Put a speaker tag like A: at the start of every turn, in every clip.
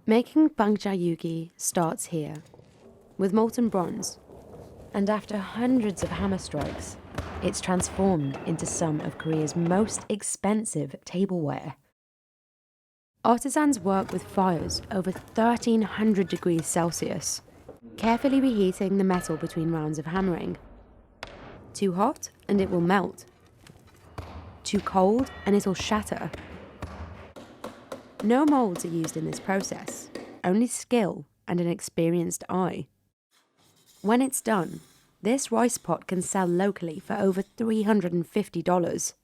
A: Making Bangjja yugi starts here, with molten bronze, and after hundreds of hammer strikes, it's transformed into some of Korea's most expensive tableware. Artisans work with fires over 1,300 degrees Celsius, carefully reheating the metal between rounds of hammering. Too hot and it will melt. Too cold and it'll shatter. No molds are used in this process, only skill and an experienced eye. When it's done, this rice pot can sell locally for over $350.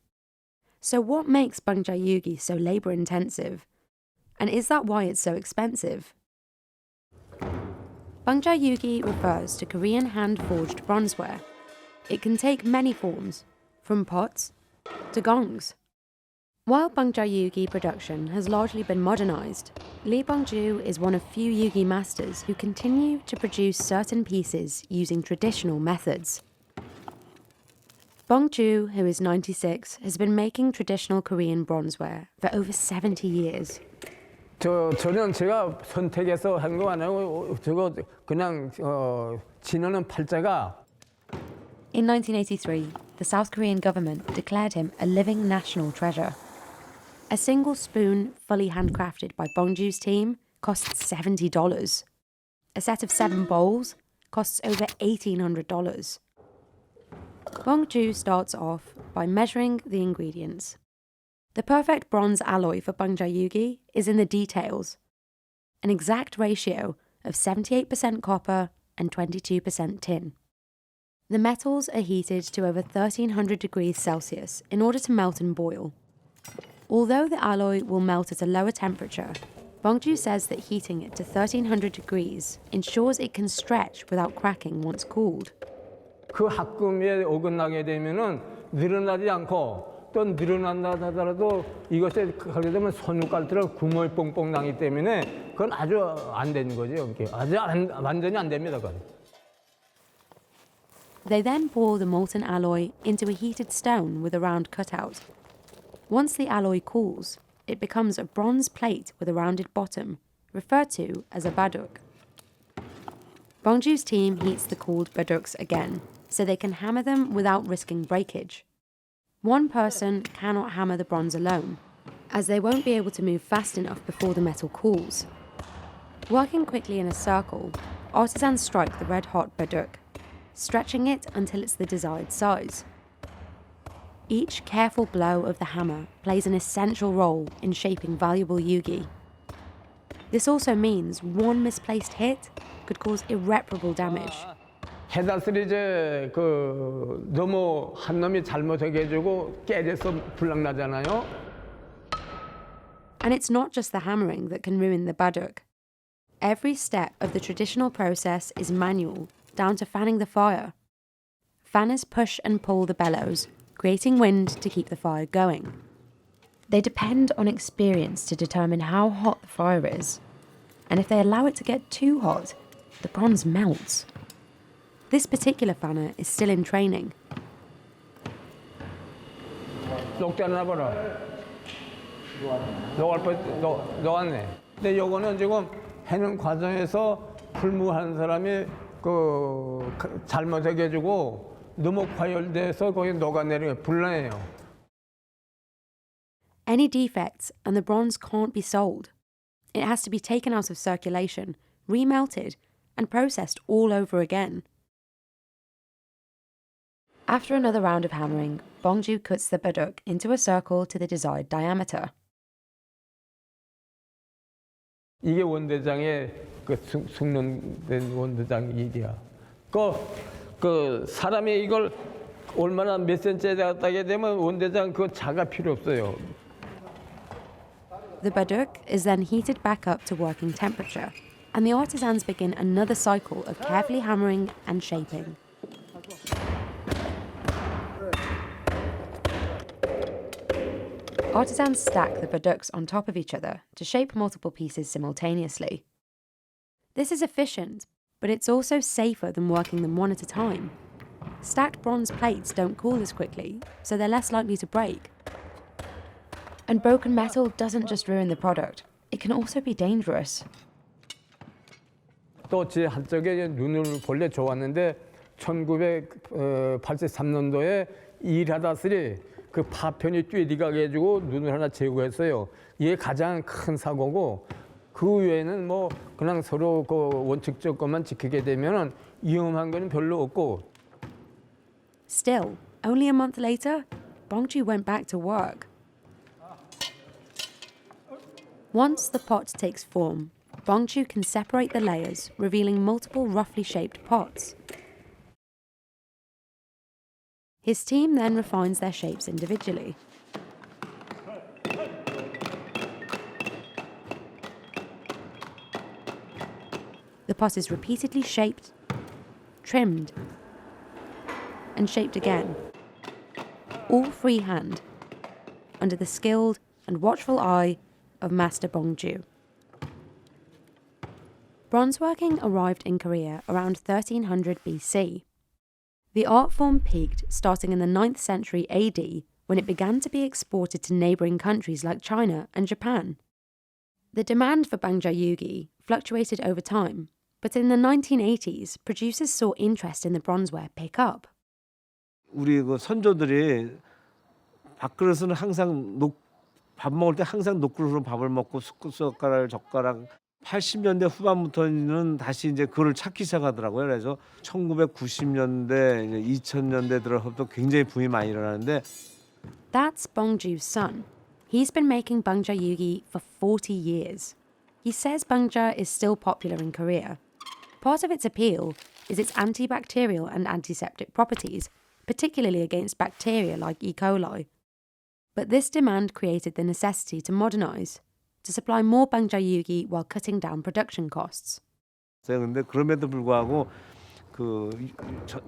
A: So what makes Bangjja yugi so labour-intensive? And is that why it's so expensive? Bangjja yugi refers to Korean hand-forged bronzeware. It can take many forms, from pots to gongs. While Bangjja yugi production has largely been modernised, Lee Bangjja is one of few yugi masters who continue to produce certain pieces using traditional methods. Bangjja, who is 96, has been making traditional Korean bronzeware for over 70 years.
B: 저는 제가 선택해서 한 거 아니고 저거 그냥 지나는 팔자가.
A: In 1983, the South Korean government declared him a living national treasure. A single spoon, fully handcrafted by Bangjja's team, costs $70. A set of 7 bowls costs over $1,800. Bangjja starts off by measuring the ingredients. The perfect bronze alloy for Bangjja yugi is in the details, an exact ratio of 78% copper and 22% tin. The metals are heated to over 1,300 degrees Celsius in order to melt and boil. Although the alloy will melt at a lower temperature, Bangjja says that heating it to 1,300 degrees ensures it can stretch without cracking once cooled.
B: 그 합금에 어긋나게 되면은 늘어나지 않고 또 늘어난다 하더라도 이것에 하게 되면 손가락처럼 구멍이 뻥뻥 나기 때문에 그건 아주 안 되는 거죠. 이렇게 아주 완전히 안 됩니다. 그건.
A: They then pour the molten alloy into a heated stone with a round cutout. Once the alloy cools, it becomes a bronze plate with a rounded bottom, referred to as a baduk. Bangjja's team heats the cooled baduks again, so they can hammer them without risking breakage. One person cannot hammer the bronze alone, as they won't be able to move fast enough before the metal cools. Working quickly in a circle, artisans strike the red-hot baduk, stretching it until it's the desired size. Each careful blow of the hammer plays an essential role in shaping valuable yugi. This also means one misplaced hit could cause irreparable damage.
B: 해달들이 이제 너무 한 놈이 잘못하게 해주고 깨져서 불락 나잖아요.
A: And it's not just the hammering that can ruin the baduk. Every step of the traditional process is manual, down to fanning the fire. Fanners push and pull the bellows, creating wind to keep the fire going. They depend on experience to determine how hot the fire is, and if they allow it to get too hot, the bronze melts. This particular fanner is still in training.
B: 녹았네. 근데 요거는 지금 해는 과정에서 불무하는 사람이 잘못하게 해주고 너무 과열돼서 거기 녹아내리면 불나해요.
A: Any defects and the bronze can't be sold. It has to be taken out of circulation, remelted, and processed all over again. After another round of hammering, Bangjja cuts the baduk into a circle to the desired diameter.
B: 이게 원대장의 숙련된 원대장 일이야. 그 사람이 이걸 얼마나 몇 센치에 갖다게 되면 원대장 그 자가 필요 없어요.
A: The baduk is then heated back up to working temperature, and the artisans begin another cycle of carefully hammering and shaping. Artisans stack the baduks on top of each other to shape multiple pieces simultaneously. This is efficient, but it's also safer than working them one at a time. Stacked bronze plates don't cool as quickly, so they're less likely to break. And broken metal doesn't just ruin the product, it can also be dangerous.
B: 또 제 한쪽에 눈을 본래 좋았는데 1983년도에 일하다스리 그 파편이 뛰어가게 해주고 눈을 하나 제거했어요. 이게 가장 큰 사고고 그 외에는 뭐 그냥 서로 그 원칙적 것만 지키게 되면은 위험한 건 별로 없고.
A: Still, only a month later, Bangjja went back to work. Once the pot takes form, Bangjja can separate the layers, revealing multiple roughly shaped pots. His team then refines their shapes individually. The pot is repeatedly shaped, trimmed, and shaped again, all freehand, under the skilled and watchful eye of Master Bangjja. Bronzeworking arrived in Korea around 1300 BC. The art form peaked starting in the 9th century AD when it began to be exported to neighbouring countries like China and Japan. The demand for Bangjja yugi fluctuated over time, but in the 1980s, producers saw interest in the bronzeware pick up.
C: 우리 그 선조들이 밥그릇은 항상 밥 먹을 때 항상 녹그릇으로 밥을 먹고 숟가락, 젓가락 80년대 후반부터는 다시 이제 그걸 찾기 시작하더라고요. 그래서 1990년대, 2000년대 들어서부터 굉장히 붐이 많이 일어나는데.
A: That's Bangjja's son. He's been making Bangjja yugi for 40 years. He says Bangjja is still popular in Korea. Part of its appeal is its antibacterial and antiseptic properties, particularly against bacteria like E. coli. But this demand created the necessity to modernize, to supply more Bangjja yugi while cutting down production costs.
C: 근데 그럼에도 불구하고 그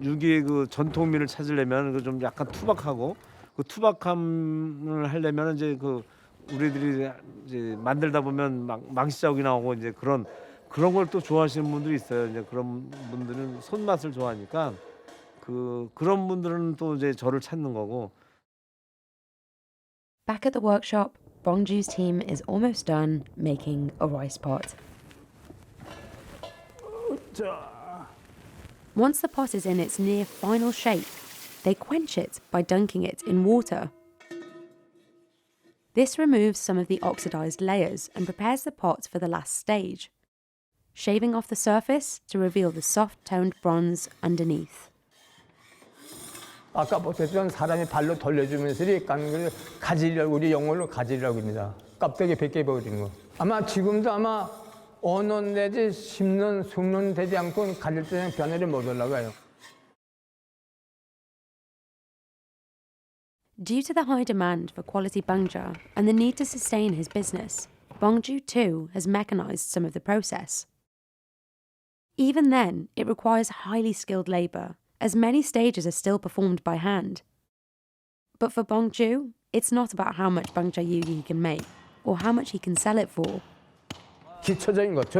C: 유기의 그 전통미를 찾으려면 그 좀 약간 투박하고 그 투박함을 하려면 이제 그 우리들이 이제 만들다 보면 망시자국이 나오고 이제 그런 걸 또 좋아하시는 분들이 있어요. 이제 그런 분들은 손맛을 좋아하니까 그런 분들은 또 이제 저를 찾는 거고.
A: Back at the workshop, Bangjja's team is almost done making a rice pot. Once the pot is in its near final shape, they quench it by dunking it in water. This removes some of the oxidized layers and prepares the pot for the last stage, shaving off the surface to reveal the soft-toned bronze underneath.
B: 아까 보셨던 사람이 발로 돌려주면서 깐 걸 가지려고, 우리 영어로 가지려고 합니다. 껍데기 벗겨버리는 거. 아마 지금도 아마 5년 내지 10년, 20년 되지 않고 가질 때는 변화를 못 올라가요.
A: Due to the high demand for quality Bangjja and the need to sustain his business, Bangjja too has mechanized some of the process. Even then, it requires highly skilled labour, as many stages are still performed by hand. But for Bangjja, it's not about how much Bangjja yugi he can make, or how much he can sell it for.
B: 기초적인 것,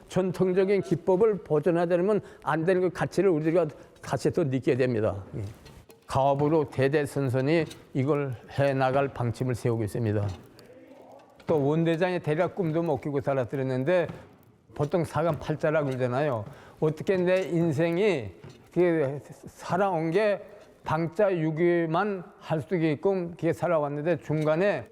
B: 전통적인 기법을 보존하려면 안 되는 그 가치를 우리가 다시 또 느끼게 됩니다. 가업으로 대대손손이 이걸 해나갈 방침을 세우고 있습니다. 또 원대장이 대략 꿈도 못 꾸고 살았었는데 보통 사감 팔자라고 그러잖아요. 어떻게 내 인생이 살아온 게 방자 유기만 할 수 있게끔 그게 살아왔는데 중간에